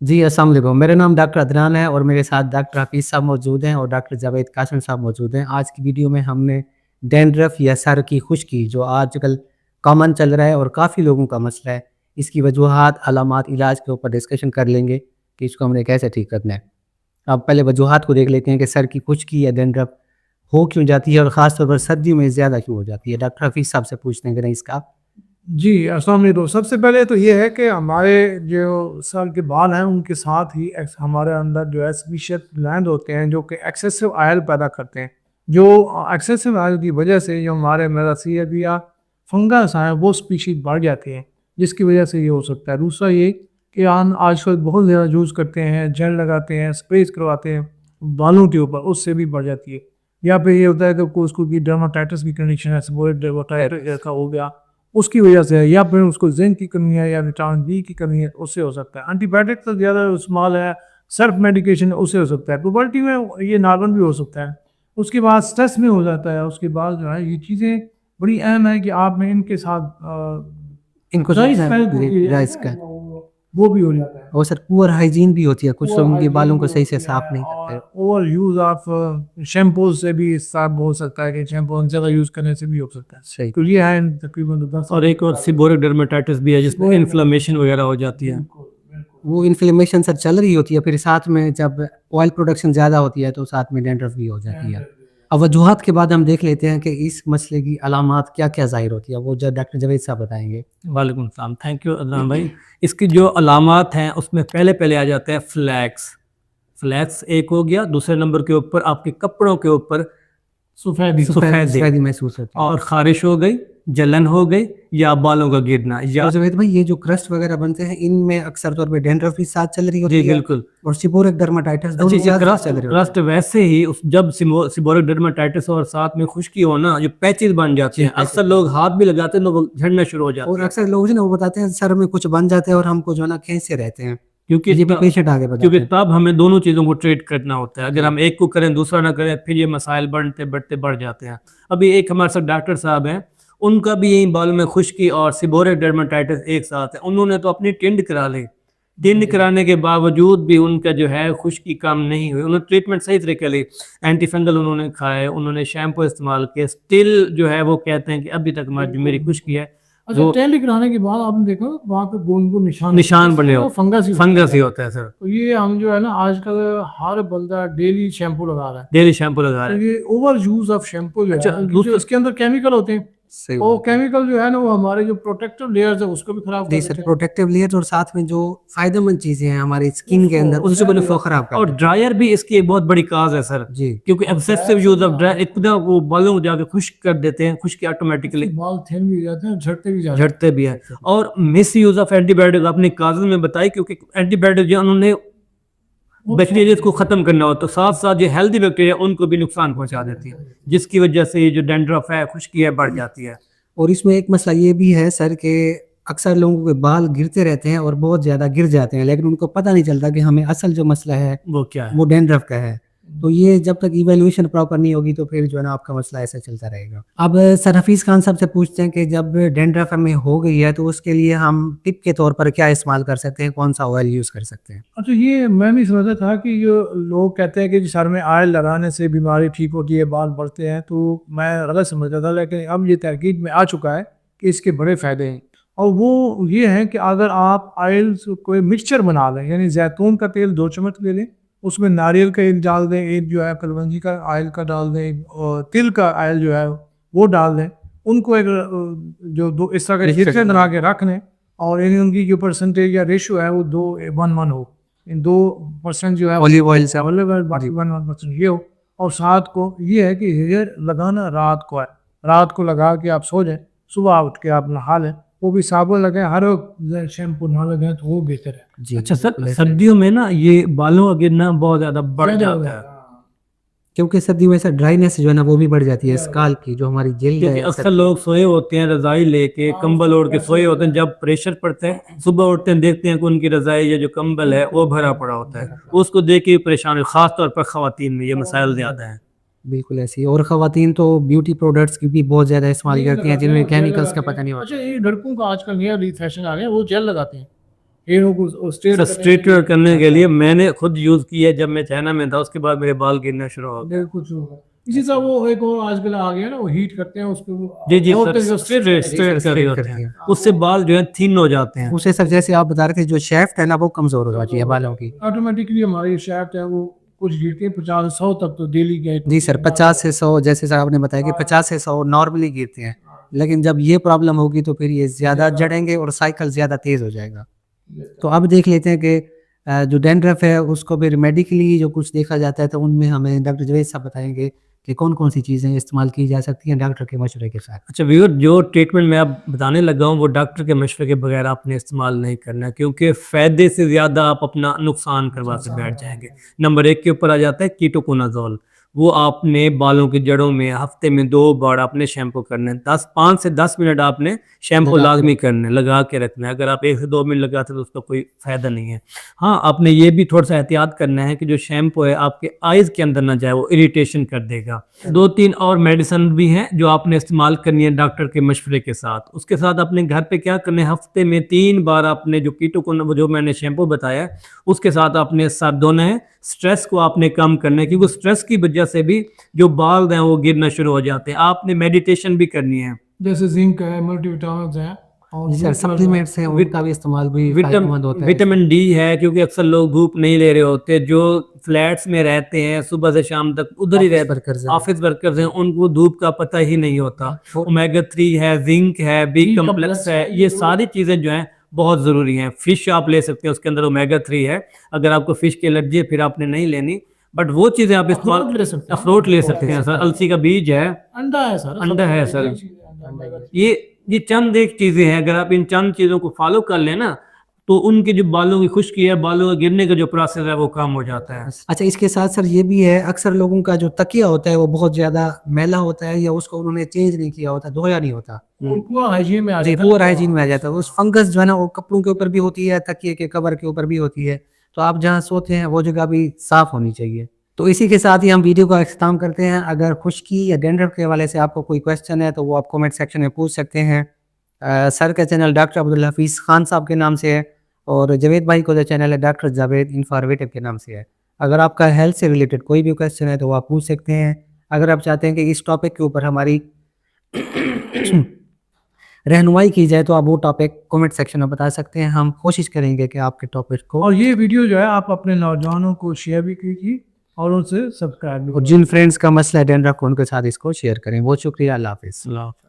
जी, अस्सलाम वालेकुम। मेरा नाम डॉक्टर अदनान है और मेरे साथ डॉक्टर हफ़ीज़ साहब मौजूद हैं और डॉक्टर जावेद कासिम साहब मौजूद हैं। आज की वीडियो में हमने डैंड्रफ या सर की खुश्की जो आजकल कॉमन चल रहा है और काफ़ी लोगों का मसला है, इसकी वजूहात, अलामात, इलाज के ऊपर डिस्कशन कर लेंगे कि इसको हमने कैसे ठीक करना है। अब पहले वजूहात को देख लेते हैं कि सर की खुश्की या डैंड्रफ हो क्यों जाती है और ख़ास तौर पर सर्दियों में ज़्यादा क्यों हो जाती है? डॉक्टर हफ़ीज़ साहब से पूछते हैं ज़रा इसका। जी, अस्सलाम वालेकुम। सबसे पहले तो ये है कि हमारे जो सर के बाल हैं, उनके साथ ही हमारे अंदर जो है सेबेशियस ग्लैंड होते हैं, जो कि एक्सेसिव ऑयल पैदा करते हैं। जो एक्सेसिव ऑयल की वजह से जो हमारे मेलासिया या फंगस हैं, वो स्पीशीज़ बढ़ जाती हैं, जिसकी वजह से ये हो सकता है। दूसरा ये कि हम आजकल बहुत ज़्यादा यूज़ करते हैं, जेल लगाते हैं, स्प्रेज़ करवाते हैं बालों के ऊपर, उससे भी बढ़ जाती है। या फिर ये होता है कि उसको की डर्माटाइटिस की कंडीशन है, सेबोरिक डर्माटाइटिस का हो गया, उसकी वजह से है, या फिर उसको जिंक की कमी है या विटामिन डी की कमी है, उससे हो सकता है। एंटीबायोटिक तो ज़्यादा इस्तेमाल है, सेल्फ मेडिकेशन है, उससे हो सकता है। पुबर्टी में ये नॉर्मल भी हो सकता है। उसके बाद स्ट्रेस में हो जाता है। उसके बाद जो है ये चीज़ें बड़ी अहम है कि आप में इनके साथ इनको ड्राई समझाएँ स्पेल राइस का। वो भी हो जाता है। और सर पुअर हाइजीन भी होती है, कुछ लोग ओवर उनके बालों हाइजीन को भी सही से होती है साफ नहीं करते। और ओवर यूज़ ऑफ शैम्पूज़ से भी साफ हो सकता है कि शैम्पू ज़्यादा यूज़ करने से भी हो सकता है। सही। तो ये है तकरीबन 10 और एक और सीबोरिक डर्मेटाइटिस भी है जिसमें इन्फ्लेमेशन वगैरह हो जाती है। बिल्कुल, बिल्कुल। वो इन्फ्लेमेशन सर चल रही होती है, फिर साथ में जब ऑयल प्रोडक्शन ज़्यादा होती है तो साथ में डैंड्रफ भी हो जाती है। अब वजूहात के बाद हम देख लेते हैं कि इस मसले की अलामात क्या-क्या ज़ाहिर होती है, वो जो डॉक्टर जावेद साहब बताएँगे। वालेकुम सलाम, थैंक यू अदनान भाई। इसकी जो अलामात हैं उसमें पहले पहले आ जाते हैं फ्लैक्स। फ्लैक्स एक हो गया, दूसरे नंबर के ऊपर आपके कपड़ों के ऊपर सफ़ेदी सफ़ेदी सफेदी महसूस होती है। और ख़ारिश हो गई, जलन हो गई या बालों का गिरना या और जावेद भाई ये जो क्रस्ट वगैरह बनते हैं इनमें अक्सर तौर पे डैंड्रफ भी साथ चल रही होती जी है बिल्कुल। और सीबोरिक डर्माटाइटिस अच्छा, दोनों ये साथ क्रस्ट चल रही होती क्रस्ट वैसे ही जब सीबोरिक डर्मेटाइटिस और साथ में खुश्की हो ना, जो पैचेस बन जाते जी, हैं, अक्सर लोग हाथ भी लगाते हैं तो वो झड़ना शुरू हो है। जाते और हैं। अक्सर लोग जो है ना वो बताते हैं सर में कुछ बन जाते हैं और हमको जो है ना खींचते रहते हैं। क्योंकि ये भी पेशेंट आगे बताते क्योंकि हैं। तब हमें दोनों चीज़ों को ट्रीट करना होता है। अगर हम एक को करें दूसरा ना करें फिर ये मसाइल बढ़ते बढ़ते बढ़ जाते हैं। अभी एक हमारे साथ डॉक्टर साहब हैं, उनका भी यही बालों में खुश्की और सीबोरिक डर्मेटाइटिस एक साथ है। उन्होंने तो अपनी टिंड करा ली, टिंड कराने के बावजूद भी उनका जो है खुश्की कम नहीं हुई। उन्होंने ट्रीटमेंट सही तरीके ली, एंटी फंगल उन्होंने खाए, उन्होंने शैम्पू इस्तेमाल किए, स्टिल जो है वो कहते हैं कि अभी तक जो मेरी खुश्की है अच्छा, वो टेल कराने के बाद आपने देखा वहाँ पे गोल निशान निशान बने हो, फंगस ही फंगस ही होता है सर। तो ये हम जो है ना आजकल हर बंदा डेली शैम्पू लगा रहा है। डेली शैम्पू लगा तो रहे हैं। ये ओवर यूज ऑफ शैम्पू जो अच्छा, है क्योंकि दूसरा उसके अंदर केमिकल होते हैं। सही वो बात है। केमिकल जो है ना वो हमारे जो प्रोटेक्टिव लेयर्स है उसको भी खराब कर जी देते सर, हैं। प्रोटेक्टिव लेयर और साथ में जो फायदेमंद चीजें हैं हमारी स्किन के अंदर उससे बने उसको खराब कर और देते ड्रायर भी इसकी एक बहुत बड़ी काज है सर। जी। क्योंकि एक्सेसिव यूज ऑफ ड्रायर इतना वो बालों को जाके खुश्क कर देते हैं, खुश्की हैं। ऑटोमेटिकली बाल थिन भी हो जाते हैं, झड़ते भी जाते हैं। झड़ते भी है। और मिस यूज ऑफ एंटीबायोटिक आपने कागज में बताई, क्योंकि एंटीबायोटिक जो उन्होंने बैक्टीरिया को खत्म करना हो तो साथ साथ जो हेल्दी बैक्टीरिया उनको भी नुकसान पहुंचा देती है, जिसकी वजह से ये जो डैंड्रफ है, खुश्की है, बढ़ जाती है। और इसमें एक मसला ये भी है सर कि अक्सर लोगों के बाल गिरते रहते हैं और बहुत ज़्यादा गिर जाते हैं, लेकिन उनको पता नहीं चलता कि हमें असल जो मसला है वो क्या है? वो डैंड्रफ का है। तो ये जब तक इवैल्यूएशन प्रॉपर नहीं होगी तो फिर जो है ना आपका मसला ऐसा चलता रहेगा। अब सर हफीज़ खान साहब से पूछते हैं कि जब डैंड्रफ हमें हो गई है तो उसके लिए हम टिप के तौर पर क्या इस्तेमाल कर सकते हैं, कौन सा ऑयल यूज़ कर सकते हैं? अच्छा, ये मैं भी समझता था कि जो लोग कहते हैं कि सर में ऑयल लगाने से बीमारी ठीक होती है, बाल बढ़ते हैं, तो मैं गलत समझता था। लेकिन अब ये तहकीक में आ चुका है कि इसके बड़े फ़ायदे हैं। और वो ये हैं कि अगर आप ऑयल कोई मिक्सचर बना लें, यानी जैतून का तेल 2 चम्मच ले लें, उसमें नारियल का एक डाल दें, एक जो है कलवंजी का ऑयल का डाल दें और तिल का ऑयल जो है वो डाल दें। उनको एक जो दो इस तरह के हिस्से बना के रख लें और यानी उनकी जो परसेंटेज या रेशो है वो 2:1 हो। इन 2% जो है ऑलिव ऑयल से ऑलिव ऑयल, बाकी 1% ये हो। और साथ को ये है कि हेयर लगाना रात को है, रात को लगा के आप सो जाएं, सुबह उठ के आप नहा लें, वो भी साबुन लगाएं, हर शैम्पू ना लगाएं तो वो बेहतर है। जी, अच्छा सर, बिल्कुल ऐसा। सर्दियों में ना ये बालों का गिरना बहुत ज्यादा बढ़ जाता है, क्योंकि सर्दी में ऐसा ड्राइनेस जो है ना वो भी बढ़ जाती है स्काल्प की, जो हमारी जल्द क्योंकि है अक्सर लोग सोए होते हैं रजाई लेके, कंबल ओढ़ के सोए होते हैं। जब प्रेशर पड़ता है, सुबह उठते हैं देखते हैं कि उनकी रजाई या जो कंबल है वो भरा पड़ा होता है, उसको देख के परेशान, खास तौर पर खवातीन में ये मसाइल ज्यादा है। बिल्कुल ऐसी है। और ख़वातीन तो ब्यूटी प्रोडक्ट्स की भी बहुत ज़्यादा इस्तेमाल करती हैं जिनमें केमिकल्स का पता नहीं होता। अच्छा, ये लड़कों का आजकल नया फैशन आ गया, वो जेल लगाते हैं। हेयरों को स्ट्रेट स्ट्रेट करने के लिए मैंने खुद यूज किया है, जब मैं चाइना में था उसके बाद मेरे बाल गिरना शुरू हो गए। कुछ होगा। इसी तरह वो एक और आजकल आ गया ना, वो हीट करते हैं उसको, वो जी जी बहुत सर, तेज स्ट्रेट straight कर रहे होते करते हैं, हैं। उससे बाल जो है थिन हो जाते हैं। उसे सर जैसे आप बता रहे थे जो शेफ्ट है ना वो कमजोर हो जाती है बालों की। ऑटोमेटिकली हमारी शाफ्ट है वो कुछ गिरती है 50-100 तक तो डेली गए। जी सर 50 से 100 जैसे सर आपने बताया कि 50 से 100 नॉर्मली गिरते हैं, लेकिन जब ये प्रॉब्लम होगी तो फिर ये ज़्यादा जड़ेंगे और साइकिल ज़्यादा तेज़ हो जाएगा। तो अब देख लेते हैं कि जो डैंड्रफ है उसको फिर मेडिकली जो कुछ देखा जाता है तो उनमें हमें डॉक्टर जवेद साहब बताएंगे कि कौन कौन सी चीज़ें इस्तेमाल की जा सकती हैं डॉक्टर के मशवरे के साथ। अच्छा व्यूअर, जो ट्रीटमेंट मैं अब बताने लगा हूँ वो डॉक्टर के मशवरे के बगैर आपने इस्तेमाल नहीं करना है, क्योंकि फ़ायदे से ज़्यादा आप अपना नुकसान करवा के बैठ जाएंगे। नंबर 1 के ऊपर आ जाता है कीटोकोनाज़ोल। वो आपने बालों की जड़ों में हफ्ते में 2 बार आपने शैम्पू करना है। 5 से 10 मिनट आपने शैम्पू लगा के लाजमी करना है, लगा के रखना है। अगर आप 1 से 2 मिनट लगाते तो उसका कोई फ़ायदा नहीं है। हाँ, आपने ये भी थोड़ा सा एहतियात करना है कि जो शैम्पू है आपके आइज़ के अंदर ना जाए, वो इरिटेशन कर देगा। 2-3 और मेडिसिन भी हैं जो आपने इस्तेमाल करनी है डॉक्टर के मशवरे के साथ। उसके साथ अपने घर पे क्या करना है, हफ्ते में 3 बार आपने जो कीटोकोना जो मैंने शैम्पू बताया है उसके साथ आपने सर धोना है। स्ट्रेस को आपने कम करना है, क्योंकि स्ट्रेस की वजह से भी जो बाल हैं वो गिरना शुरू हो जाते हैं। आपने मेडिटेशन भी करनी है। जैसे जिंक है, मल्टीविटामिन्स हैं और जी सर सप्लीमेंट्स हैं उनका भी इस्तेमाल भी फायदेमंद होता है। विटामिन डी है, क्योंकि अक्सर लोग धूप नहीं ले रहे होते, जो फ्लैट्स में रहते हैं सुबह से शाम तक उधर ही रहते वर्कर्स हैं। ऑफिस वर्कर्स हैं, उनको धूप का पता ही नहीं होता। ओमेगा 3 है, जिंक है, बी कम्प्लेक्स है, ये सारी चीज़ें जो हैं बहुत ज़रूरी हैं। फिश आप ले सकते हैं, उसके अंदर ओमेगा 3 है। अगर आपको फिश की एलर्जी है फिर आपने नहीं लेनी, बट वो चीज़ें आप इस्तेमाल ले सकते हैं। अखरोट ले सकते हैं सर, अलसी का बीज है, अंडा है सर, अंडा है सर। ये चंद एक चीज़ें हैं, अगर आप इन चंद चीज़ों को फॉलो कर लें ना तो उनके जो बालों की खुश्की है, बालों के गिरने का जो प्रोसेस है वो कम हो जाता है। अच्छा इसके साथ सर ये भी है अक्सर लोगों का जो तकिया होता है वो बहुत ज़्यादा मैला होता है या उसको उन्होंने चेंज नहीं किया होता, धोया नहीं होता, उनको हाइजीन में आ जी जाता है। पुअर हाइजीन में आ जाता है। उस फंगस जो है ना वो कपड़ों के ऊपर भी होती है, तकिए के कवर के ऊपर भी होती है, तो आप जहाँ सोते हैं वो जगह भी साफ़ होनी चाहिए। तो इसी के साथ ही हम वीडियो का अख्ताम करते हैं। अगर खुश्की या डैंड्रफ के हवाले से आपको कोई क्वेश्चन है तो वो आप कमेंट सेक्शन में पूछ सकते हैं। सर का चैनल डॉक्टर अब्दुल हफीज़ खान साहब के नाम से है और जवेद भाई को जो चैनल है डॉक्टर जावेद इन्फॉर्मेटिव के नाम से है। अगर आपका हेल्थ से रिलेटेड कोई भी क्वेश्चन है तो वो आप पूछ सकते हैं। अगर आप चाहते हैं कि इस टॉपिक के ऊपर हमारी रहनुमाई की जाए तो आप वो टॉपिक कमेंट सेक्शन में बता सकते हैं। हम कोशिश करेंगे कि आपके टॉपिक को और ये वीडियो जो है आप अपने नौजवानों को शेयर भी कीजिए और उनसे सब्सक्राइब भी और जिन फ्रेंड्स का मसला है डैंड्रफ को उनके साथ इसको शेयर करें। बहुत शुक्रिया, अल्लाह हाफिज़। अल्लाह हाफ़िज़।